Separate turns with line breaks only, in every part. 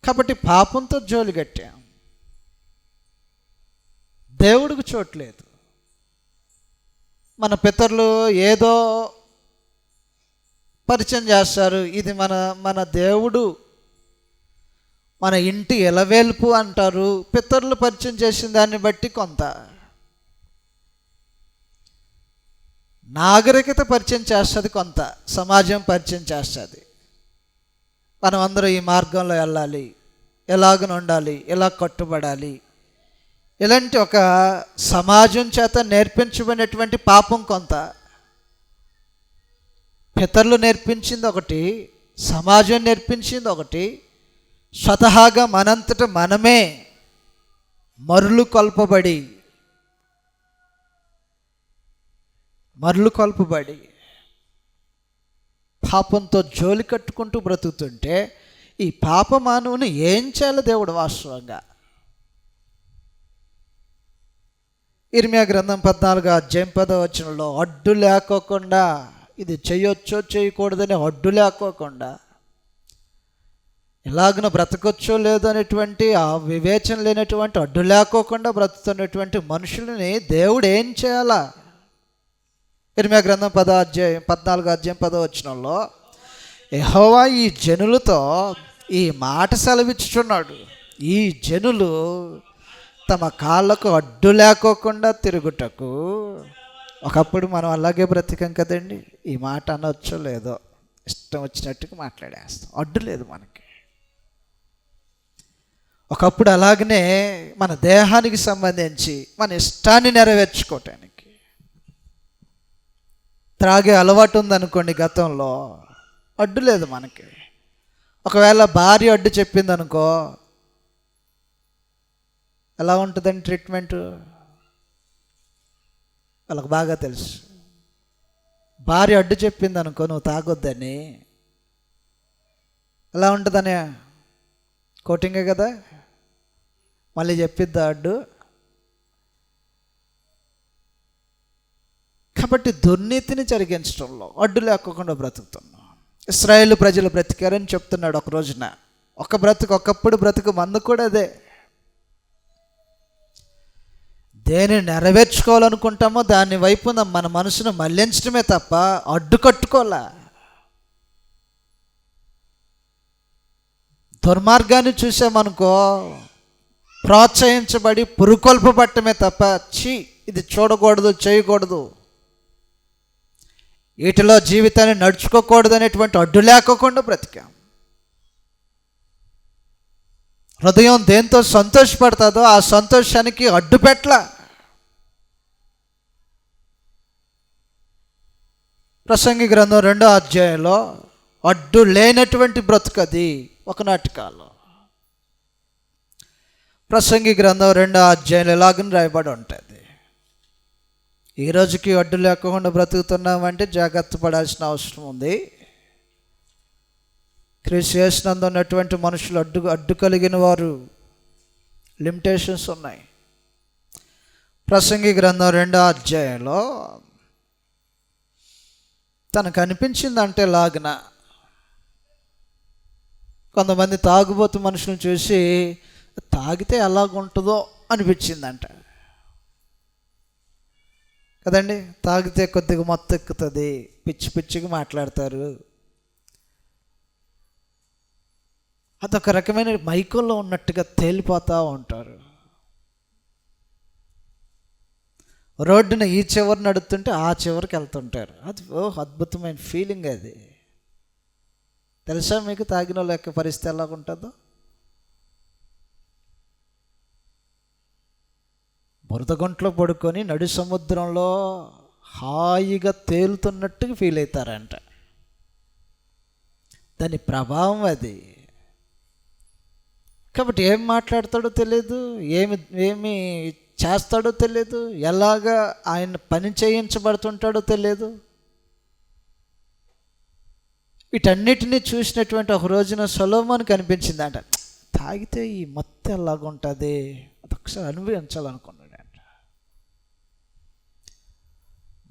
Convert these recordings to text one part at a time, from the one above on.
కాబట్టి పాపంతో జోలి కట్టాం. దేవుడికి చోట్లేదు. మన పితరులు ఏదో పరిచయం చేస్తారు, ఇది మన దేవుడు, మన ఇంటి ఎలవేల్పు అంటారు. పితరులు పరిచయం చేసిన దాన్ని బట్టి కొంత నాగరికత పరిచయం చేస్తుంది, కొంత సమాజం పరిచయం చేస్తుంది. మనం అందరూ ఈ మార్గంలో వెళ్ళాలి, ఎలాగ ఉండాలి, ఎలా కట్టుబడాలి, ఇలాంటి ఒక సమాజం చేత నేర్పించబడినటువంటి పాపం కొంత. పితరులు నేర్పించింది ఒకటి, సమాజం నేర్పించింది ఒకటి, స్వతహాగా మనంతట మనమే మరులు కొల్పబడి పాపంతో జోలి కట్టుకుంటూ బ్రతుకుతుంటే ఈ పాప మానవుని ఏం చేయాలి దేవుడు వాస్తవంగా? ఇర్మియా గ్రంథం 14:10 అడ్డు లేకోకుండా, ఇది చేయొచ్చో చేయకూడదని అడ్డు లేకోకుండా, ఎలాగన బ్రతకొచ్చో లేదో అనేటువంటి ఆ వివేచన లేనటువంటి అడ్డు లేకోకుండా బ్రతుకుతున్నటువంటి మనుషులని దేవుడు ఏం చేయాలా? ఇర్మియా గ్రంథం 14:10 యెహోవా ఈ జనులతో ఈ మాట సెలవిచ్చుచున్నాడు, ఈ జనులు తమ కాళ్ళకు అడ్డు లేకోకుండా తిరుగుటకు. ఒకప్పుడు మనం అలాగే బ్రతికాం కదండి. ఈ మాట అనొచ్చో లేదో ఇష్టం వచ్చినట్టుగా మాట్లాడేస్తాం, అడ్డు లేదు మనకి. ఒకప్పుడు అలాగనే మన దేహానికి సంబంధించి మన ఇష్టాన్ని నెరవేర్చుకోవటానికి త్రాగే అలవాటు ఉందనుకోండి, గతంలో అడ్డు లేదు మనకి. ఒకవేళ భార్య అడ్డు చెప్పిందనుకో, ఎలా ఉంటుందండి ట్రీట్మెంట్? వాళ్ళకి బాగా తెలుసు. భార్య అడ్డు చెప్పింది అనుకో, నువ్వు తాగొద్దని, ఎలా ఉంటుందని? కోటింగే కదా, మళ్ళీ చెప్పిద్దా అడ్డు? కాబట్టి దుర్నీతిని జరిగించడంలో అడ్డు లేకుండా బ్రతుకుతున్నాం. ఇశ్రాయేలు ప్రజలు బ్రతికారని చెప్తున్నాడు ఒక రోజున. ఒకప్పుడు బ్రతుకు మందు కూడా అదే. దేనిని నెరవేర్చుకోవాలనుకుంటామో దాని వైపు మన మనసును మళ్లించడమే తప్ప అడ్డు కట్టుకోలే. దుర్మార్గాన్ని చూసామనుకో, ప్రోత్సహించబడి పురుకొల్పబట్టమే తప్ప ఇది చూడకూడదు, చేయకూడదు, వీటిలో జీవితాన్ని నడుచుకోకూడదు అనేటువంటి అడ్డు లేకోకుండా బ్రతికాం. హృదయం దేంతో సంతోషపడుతుందో ఆ సంతోషానికి అడ్డు పెట్టల. ప్రసంగి గ్రంథం 2వ అడ్డు లేనటువంటి బ్రతుకది ఒకనాటి కాలం. ప్రసంగి గ్రంథం 2వ ఇలాగని రాయబడి ఉంటుంది. ఈ రోజుకి అడ్డు లేకుండా బ్రతుకుతున్నామంటే జాగ్రత్త పడాల్సిన అవసరం ఉంది. క్రీస్తు యేసునందు ఉన్నటువంటి మనుషులు అడ్డు కలిగిన వారు, లిమిటేషన్స్ ఉన్నాయి. ప్రసంగి గ్రంథం 2వ తనకు అనిపించిందంటే లాగిన కొంతమంది తాగుబోతు మనుషులను చూసి తాగితే ఎలాగుంటుందో అనిపించిందంట కదండి. తాగితే కొద్దిగా మత్తు ఎక్కుతుంది, పిచ్చి పిచ్చిగా మాట్లాడతారు. అదొక రకమైన మైకంలో ఉన్నట్టుగా తేలిపోతూ ఉంటారు. రోడ్డున ఈ చివరి నడుస్తుంటే ఆ చివరికి వెళ్తుంటారు. అది అద్భుతమైన ఫీలింగ్. అది తెలుసా మీకు? తాగిన వాళ్ళ యొక్క పరిస్థితి ఎలాగుంటుందో. బురదగుంట్లో పడుకొని నడి సముద్రంలో హాయిగా తేలుతున్నట్టుగా ఫీల్ అవుతారంట. దాని ప్రభావం అది. కాబట్టి ఏం మాట్లాడతాడో తెలియదు, ఏమి చేస్తాడో తెలియదు, ఎలాగా ఆయన పని చేయించబడుతుంటాడో తెలియదు. వీటన్నిటినీ చూసినటువంటి ఒక రోజున సొలొమోనుకి అనిపించిందంట, తాగితే ఈ మత్తు ఎలాగుంటుంది, అదొకసారి అనుభవించాలనుకున్నాడంట.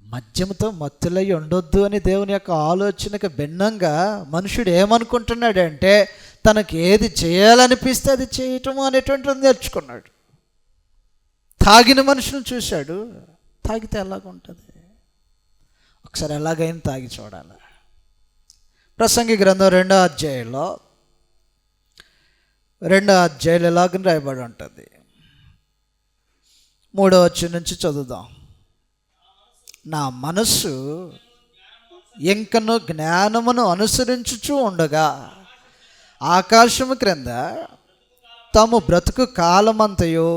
మద్యంతో మత్తులై ఉండొద్దు అని దేవుని యొక్క ఆలోచనకు భిన్నంగా మనుషుడు ఏమనుకుంటున్నాడంటే తనకి ఏది చేయాలనిపిస్తే అది చేయటము అనేటువంటిది నేర్చుకున్నాడు. తాగిన మనుషులను చూశాడు, తాగితే ఎలాగుంటుంది, ఒకసారి ఎలాగైనా తాగి చూడాలి. ప్రసంగి గ్రంథం 2వ అధ్యాయంలో ఎలాగని రాయబడి ఉంటుంది. 3వ వచనం నుంచి చదువుదాం. నా మనస్సు ఇంకను జ్ఞానమును అనుసరించుచూ ఉండగా ఆకాశము క్రింద తాము బ్రతుకు కాలమంతయు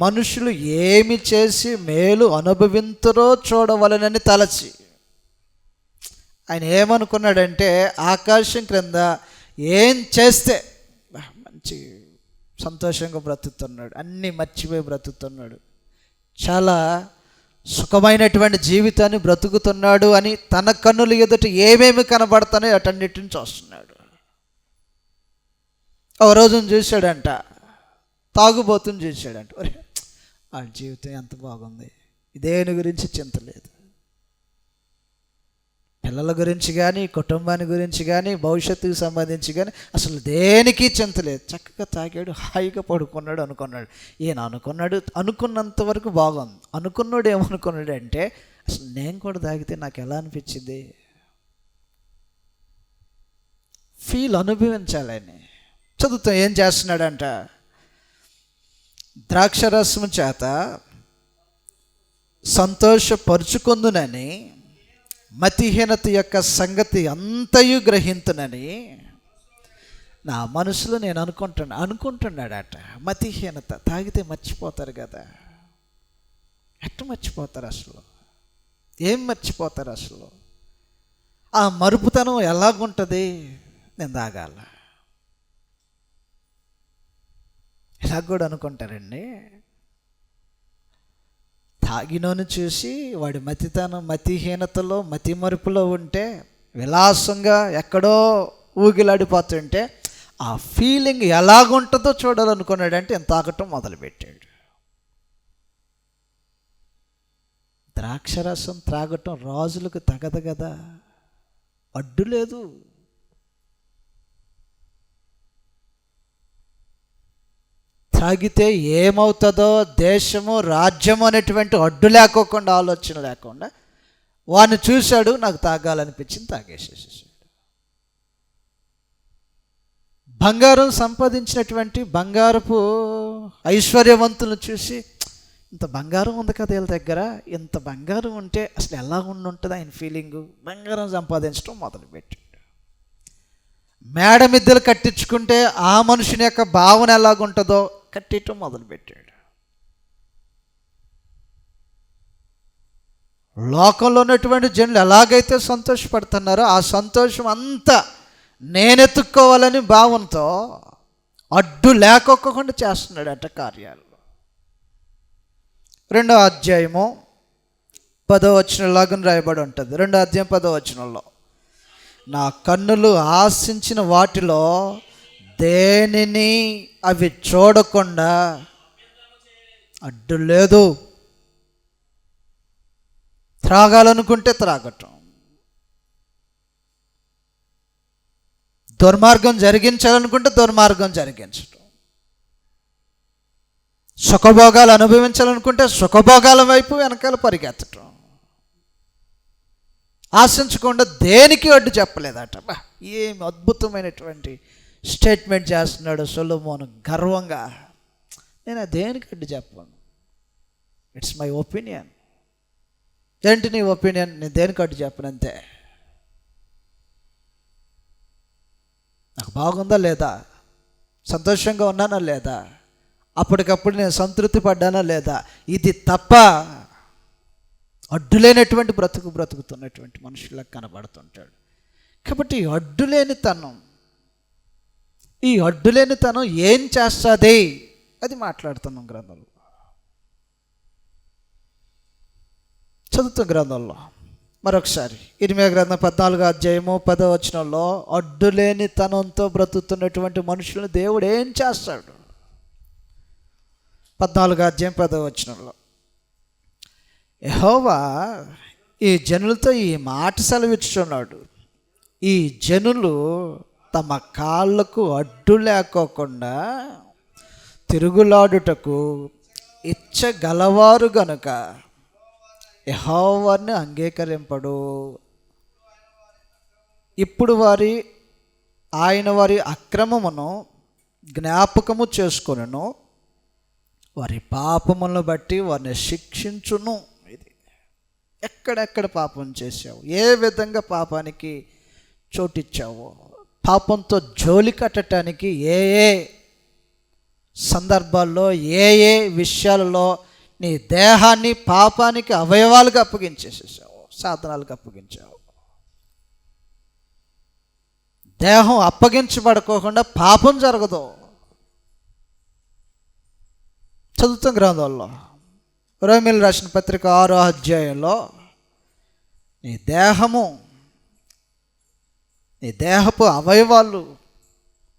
మనుషులు ఏమి చేసి మేలు అనుభవింతురో చూడవలనని తలచి. ఆయన ఏమనుకున్నాడంటే ఆకాశం క్రింద ఏం చేస్తే మంచి సంతోషంగా బ్రతుకుతున్నాడు, అన్నీ మర్చిపోయి బ్రతుకుతున్నాడు, చాలా సుఖమైనటువంటి జీవితాన్ని బ్రతుకుతున్నాడు అని తన కన్నుల ఎదుట ఏమేమి కనబడతానో అటన్నిటిని చూస్తున్నాడు. ఒక రోజున చూశాడంట, తాగుబోతుని చూశాడంట. ఆ జీవితం ఎంత బాగుంది, దేని గురించి చింత లేదు, పిల్లల గురించి కానీ కుటుంబాన్ని గురించి కానీ భవిష్యత్తుకు సంబంధించి కానీ అసలు దేనికి చింత లేదు. చక్కగా తాగాడు, హాయిగా పడుకున్నాడు అనుకున్నాడు. ఈయన అనుకున్నంత వరకు బాగుంది. అనుకున్నాడు ఏమనుకున్నాడు అంటే, అసలు నేను కూడా తాగితే నాకు ఎలా అనిపించింది, ఫీల్ అనుభవించాలని చదువుతాం. ఏం చేస్తున్నాడంట, ద్రాక్షరసం చేత సంతోషపరుచుకుందునని మతిహీనత యొక్క సంగతి అంతయు గ్రహింతునని నా మనసులో నేను అనుకుంటున్నాడట. మతిహీనత, తాగితే మర్చిపోతారు కదా, ఎట్ట మర్చిపోతారు అసలు, ఏం మర్చిపోతారు అసలు, ఆ మరుపుతనం ఎలాగుంటుంది, నేను తాగాల, ఇలా కూడా అనుకుంటారండి. తాగినోని చూసి వాడి మతిహీనతలో మతిమరుపులో ఉంటే, విలాసంగా ఎక్కడో ఊగిలాడిపోతుంటే ఆ ఫీలింగ్ ఎలాగుంటుందో చూడాలనుకున్నాడంటే ఎంత తాగటం మొదలుపెట్టాడు. ద్రాక్షరసం త్రాగటం రాజులకు తగదు కదా, అడ్డు లేదు. తాగితే ఏమవుతుందో దేశము రాజ్యము అనేటువంటి అడ్డు లేకోకుండా, ఆలోచన లేకుండా వాడిని చూశాడు, నాకు తాగాలనిపించింది, తాగేసేసాడు. బంగారం సంపాదించినటువంటి బంగారపు ఐశ్వర్యవంతులను చూసి, ఇంత బంగారం ఉంది కదా వీళ్ళ దగ్గర, ఇంత బంగారం ఉంటే అసలు ఎలా ఉంటుంది ఆయన ఫీలింగు, బంగారం సంపాదించడం మొదలుపెట్టాడు. మేడ మిద్దెలు కట్టించుకుంటే ఆ మనుషుని యొక్క భావన ఎలాగుంటుందో కట్టేయటం మొదలుపెట్టాడు. లోకంలో ఉన్నటువంటి జనులు ఎలాగైతే సంతోషపడుతున్నారో ఆ సంతోషం అంతా నేనెత్తుక్కోవాలని భావంతో అడ్డు లేకోకుండా చేస్తున్నాడట కార్యాలు. 2వ అధ్యాయము 10వ వచనంలాగా రాయబడి ఉంటుంది. 2వ అధ్యాయం 10వ వచనంలో, నా కన్నులు ఆశించిన వాటిలో దేనిని అవి చూడకుండా అడ్డు లేదు. త్రాగాలనుకుంటే త్రాగటం, దుర్మార్గం జరిగించాలనుకుంటే దుర్మార్గం జరిగించటం, సుఖభోగాలు అనుభవించాలనుకుంటే సుఖభోగాల వైపు వెనకాల పరిగెత్తటం, ఆశించకుండా దేనికి అడ్డు చెప్పలేదట. ఏమి అద్భుతమైనటువంటి స్టేట్మెంట్ చేస్తున్నాడు సొలొమోను గర్వంగా. నేను దేనికి అడ్డు చెప్పను, ఇట్స్ మై ఒపీనియన్. ఏంటి నీ ఒపీనియన్? నేను దేనికి అడ్డు చెప్పను అంతే. నాకు బాగుందా లేదా, సంతోషంగా ఉన్నానా లేదా, అప్పటికప్పుడు నేను సంతృప్తి పడ్డానా లేదా, ఇది తప్ప అడ్డులేనటువంటి బ్రతుకుతున్నటువంటి మనుషులకు కనబడుతుంటాడు. కాబట్టి ఈ అడ్డులేనితనం ఏం చేస్తుంది అది మాట్లాడుతున్నాం గ్రంథంలో, చదువుతాం గ్రంథంలో. మరొకసారి ఇర్మియా గ్రంథం 14వ అధ్యాయము 10వ వచనంలో అడ్డులేనితనంతో బ్రతుకుతున్నటువంటి మనుషులను దేవుడు ఏం చేస్తాడు? 14వ అధ్యాయం 10వ వచనంలో, యెహోవా ఈ జనులతో ఈ మాట సెలవిచ్చుచున్నాడు, ఈ జనులు తమ కాళ్ళకు అడ్డు లేకోకుండా తిరుగులాడుటకు ఇచ్చగలవారు గనుక యెహోవాను అంగీకరింపడు. ఇప్పుడు ఆయన వారి అక్రమమును జ్ఞాపకము చేసుకొనును, వారి పాపములను బట్టి వారిని శిక్షించును. ఇది ఎక్కడెక్కడ పాపం చేసావు, ఏ విధంగా పాపానికి చోటిచ్చావు, పాపంతో జోలి కట్టడానికి ఏ ఏ సందర్భాల్లో ఏ ఏ విషయాలలో నీ దేహాన్ని పాపానికి అవయవాలుగా అప్పగించేసేసావు, సాధనాలకు అప్పగించావు. దేహం అప్పగించబడుకోకుండా పాపం జరగదు. చదువుతాం గ్రంథంలో, రోమీయులకు రాసిన పత్రిక 6వ అధ్యాయంలో నీ దేహపు అవయవాలు,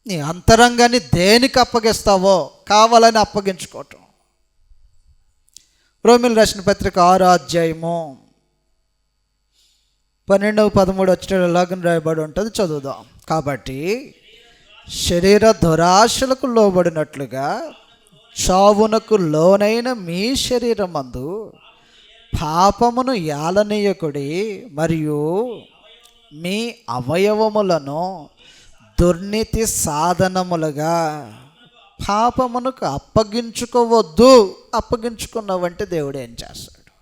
నీ అంతరంగాన్ని దేనికి అప్పగిస్తావో కావాలని అప్పగించుకోవటం. రోమీయులకు రాసిన పత్రిక 6వ అధ్యాయము 12-13 వచ్చేలాగా రాయబడి ఉంటుంది, చదువుదాం. కాబట్టి శరీర దురాశలకు లోబడినట్లుగా చావునకు లోనైన మీ శరీరమందు పాపమును యాలనీయకుడి, మరియు మీ అవయవములను దుర్నీతి సాధనములుగా పాపమునకు అప్పగించుకోవద్దు. అప్పగించుకున్నావంటే దేవుడు ఏం చేస్తాడు?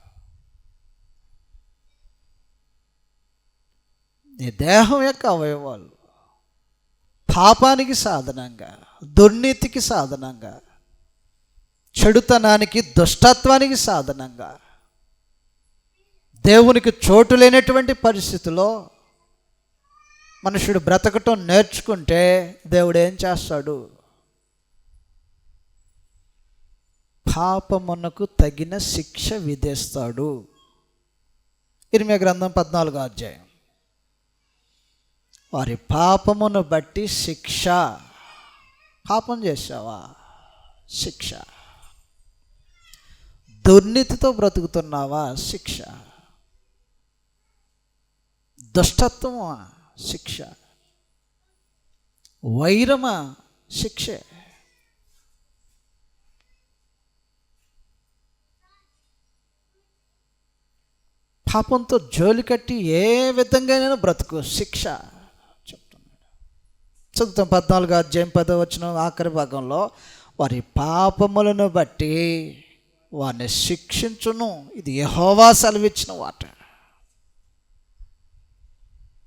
నీ దేహం యొక్క అవయవాలు పాపానికి సాధనంగా, దుర్నీతికి సాధనంగా, చెడుతనానికి, దుష్టత్వానికి సాధనంగా, దేవునికి చోటు లేనటువంటి పరిస్థితిలో మనుషుడు బ్రతకటం నేర్చుకుంటే దేవుడు ఏం చేస్తాడు? పాపమునకు తగిన శిక్ష విధిస్తాడు. ఇర్మీయా గ్రంథం 14వ అధ్యాయం. వారి పాపమును బట్టి శిక్ష. పాపం చేసావా? శిక్ష. దుర్నీతితో బ్రతుకుతున్నావా? శిక్ష. దుష్టత్వమా? శిక్ష. వైరమా? శిక్షే. పాపంతో జోలి కట్టి ఏ విధంగానైనా బ్రతుకు, శిక్ష చెప్తున్నాడు. చదువుతాం 14వ అధ్యాయం 10వ వచనం ఆఖరి భాగంలో, వారి పాపములను బట్టి వారిని శిక్షించును. ఇది యెహోవా సెలవిచ్చిన మాట.